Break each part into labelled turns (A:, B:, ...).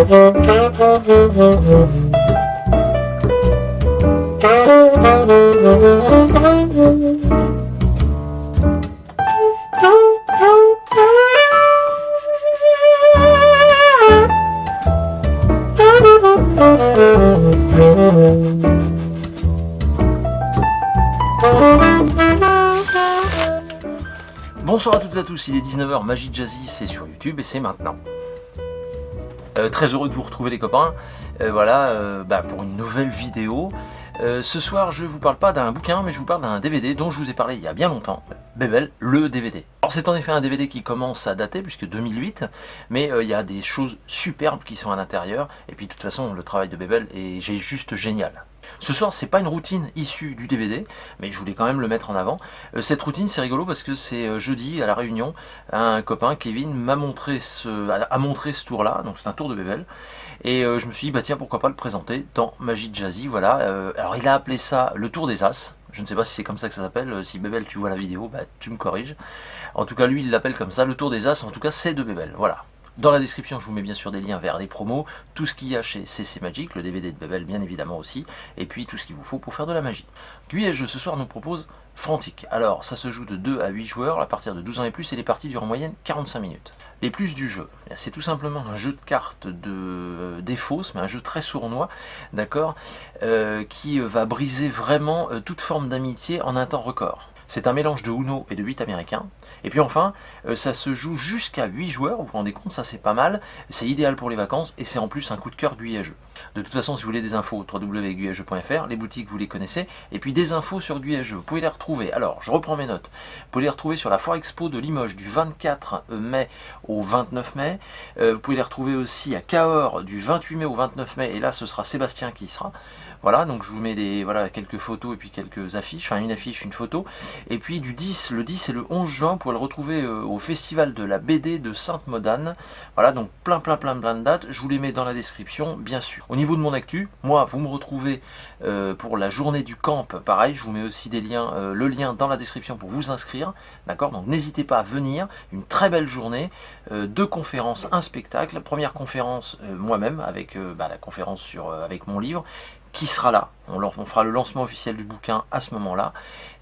A: Bonsoir à toutes et à tous, il est 19h, Magie Jazzy, c'est sur YouTube et c'est maintenant. Très heureux de vous retrouver les copains, pour une nouvelle vidéo. Ce soir je vous parle pas d'un bouquin mais je vous parle d'un DVD dont je vous ai parlé il y a bien longtemps, Bebel, le DVD. Alors c'est en effet un DVD qui commence à dater puisque 2008, mais il y a des choses superbes qui sont à l'intérieur et puis de toute façon le travail de Bebel est juste génial. Ce soir, c'est pas une routine issue du DVD, mais je voulais quand même le mettre en avant. Cette routine, c'est rigolo parce que c'est jeudi à la réunion, un copain, Kevin, a montré ce tour-là, donc c'est un tour de Bebel. Et je me suis dit, bah tiens, pourquoi pas le présenter dans Magie Jazzy, voilà. Alors il a appelé ça le tour des As. Je ne sais pas si c'est comme ça que ça s'appelle. Si Bebel, tu vois la vidéo, bah tu me corriges. En tout cas, lui, il l'appelle comme ça, le tour des As. En tout cas, c'est de Bebel, voilà. Dans la description, je vous mets bien sûr des liens vers des promos, tout ce qu'il y a chez CC Magic, le DVD de Bebel bien évidemment aussi, et puis tout ce qu'il vous faut pour faire de la magie. Guyage ce soir nous propose Frantic. Alors ça se joue de 2 à 8 joueurs à partir de 12 ans et plus et les parties durent en moyenne 45 minutes. Les plus du jeu, c'est tout simplement un jeu de cartes des fausses, mais un jeu très sournois, d'accord, qui va briser vraiment toute forme d'amitié en un temps record. C'est un mélange de Uno et de 8 américains. Et puis enfin, ça se joue jusqu'à 8 joueurs, vous vous rendez compte, ça c'est pas mal, c'est idéal pour les vacances et c'est en plus un coup de cœur Guyageux. De toute façon, si vous voulez des infos, www.guyageux.fr, les boutiques vous les connaissez, et puis des infos sur Guyageux, vous pouvez les retrouver. Alors, je reprends mes notes, vous pouvez les retrouver sur la Foire Expo de Limoges du 24 mai au 29 mai, vous pouvez les retrouver aussi à Cahors du 28 mai au 29 mai, et là ce sera Sébastien qui y sera. Voilà, donc je vous mets quelques photos et puis quelques affiches, enfin une affiche, une photo. Et puis le 10 et le 11 juin, vous pouvez le retrouver au festival de la BD de Sainte-Modane. Voilà, donc plein de dates, je vous les mets dans la description, bien sûr. Au niveau de mon actu, moi, vous me retrouvez pour la journée du camp, pareil, je vous mets aussi des liens, le lien dans la description pour vous inscrire, d'accord? Donc n'hésitez pas à venir, une très belle journée, 2 conférences, un spectacle. Première conférence, moi-même, avec la conférence avec mon livre, qui sera là. On fera le lancement officiel du bouquin à ce moment-là.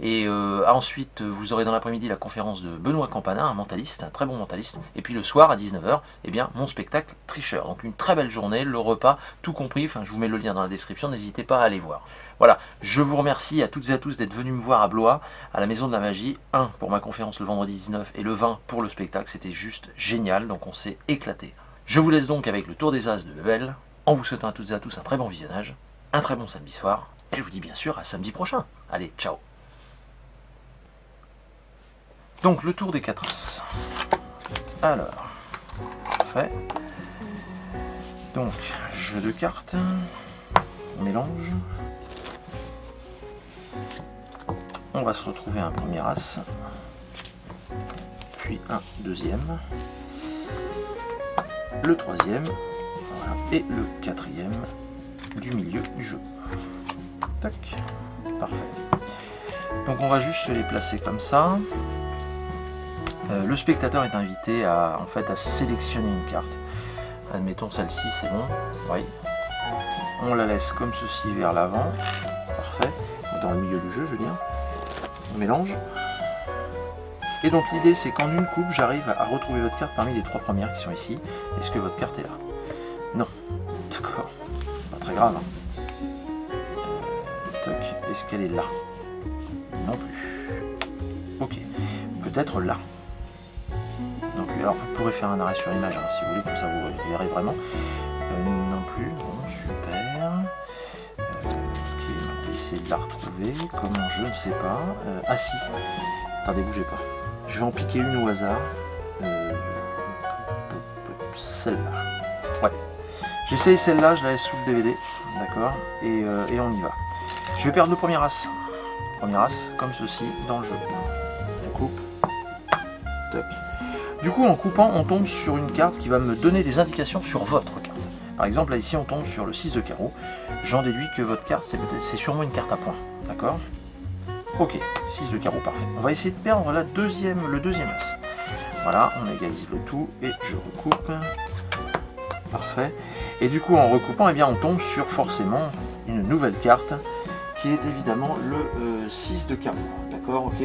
A: Et ensuite, vous aurez dans l'après-midi la conférence de Benoît Campanin, un mentaliste, un très bon mentaliste. Et puis le soir, à 19h, eh bien, mon spectacle Tricheur. Donc une très belle journée, le repas, tout compris. Enfin, je vous mets le lien dans la description, n'hésitez pas à aller voir. Voilà, je vous remercie à toutes et à tous d'être venus me voir à Blois, à la Maison de la Magie. 1 pour ma conférence le vendredi 19 et le 20 pour le spectacle. C'était juste génial, donc on s'est éclaté. Je vous laisse donc avec le Tour des As de Bebel, en vous souhaitant à toutes et à tous un très bon visionnage. Un très bon samedi soir, et je vous dis bien sûr à samedi prochain. Allez, ciao. Donc le tour des 4 As. Alors, parfait. Donc, jeu de cartes, mélange. On va se retrouver un premier As, puis un deuxième, le troisième, voilà, et le quatrième du milieu du jeu. Tac, parfait. Donc on va juste se les placer comme ça. Le spectateur est invité à sélectionner une carte. Admettons celle-ci, c'est bon. Oui. On la laisse comme ceci vers l'avant. Parfait. Dans le milieu du jeu, je veux dire. On mélange. Et donc l'idée c'est qu'en une coupe, j'arrive à retrouver votre carte parmi les 3 premières qui sont ici. Est-ce que votre carte est là? Non. D'accord. Très grave. Est-ce qu'elle est là? Non plus. Ok. Peut-être là. Non plus. Alors vous pourrez faire un arrêt sur l'image si vous voulez, comme ça vous verrez vraiment. Non plus. Bon, super. Ok, on va essayer de la retrouver. Comment? Je ne sais pas. Ah si. Attendez, bougez pas. Je vais en piquer une au hasard. Celle-là. Ouais. J'essaye celle-là, je la laisse sous le DVD, d'accord, et on y va. Je vais perdre le premier As. Premier As, comme ceci, dans le jeu. On coupe. Tac. Du coup, en coupant, on tombe sur une carte qui va me donner des indications sur votre carte. Par exemple, là, ici, on tombe sur le 6 de carreau. J'en déduis que votre carte, c'est sûrement une carte à points, d'accord? Ok, 6 de carreau, parfait. On va essayer de perdre le deuxième As. Voilà, on égalise le tout, et je recoupe.
B: parfait. Et du coup, en recoupant, eh bien, on tombe sur forcément une nouvelle carte qui est évidemment le 6 de carreau. D'accord, ok.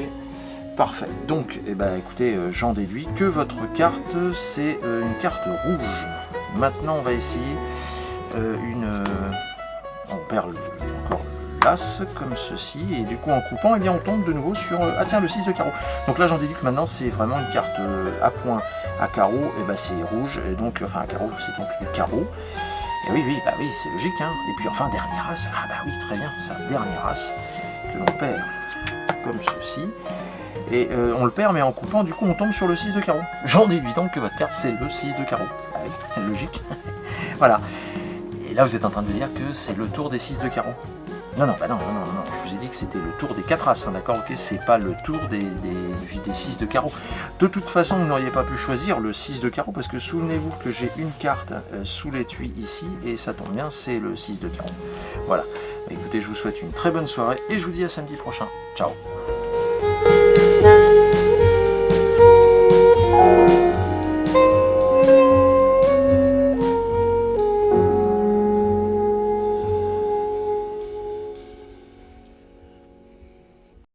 B: Parfait. Donc, eh ben, écoutez, j'en déduis que votre carte, c'est une carte rouge. Maintenant, on va essayer on perd encore l'as, comme ceci, et du coup, en coupant, eh bien, on tombe de nouveau sur... ah tiens, le 6 de carreau. Donc là, j'en déduis que maintenant, c'est vraiment une carte à point, à carreau, et ben, c'est rouge, et donc, enfin, à carreau, c'est donc les carreaux. Et oui, oui, bah oui, c'est logique, hein. Et puis enfin, dernière as, ah bah oui, très bien, c'est un dernier as que l'on perd, comme ceci. Et on le perd, mais en coupant, du coup, on tombe sur le 6 de carreau. J'en déduis donc que votre carte, c'est le 6 de carreau. Ah oui, logique. Voilà. Et là, vous êtes en train de dire que c'est le tour des 6 de carreau. Non, non, bah non, non, non, non, je vous ai dit que c'était le tour des 4 as, hein, d'accord, ok, c'est pas le tour des 6 de carreau. De toute façon, vous n'auriez pas pu choisir le 6 de carreau, parce que souvenez-vous que j'ai une carte sous l'étui ici, et ça tombe bien, c'est le 6 de carreau. Voilà. Écoutez, je vous souhaite une très bonne soirée, et je vous dis à samedi prochain. Ciao.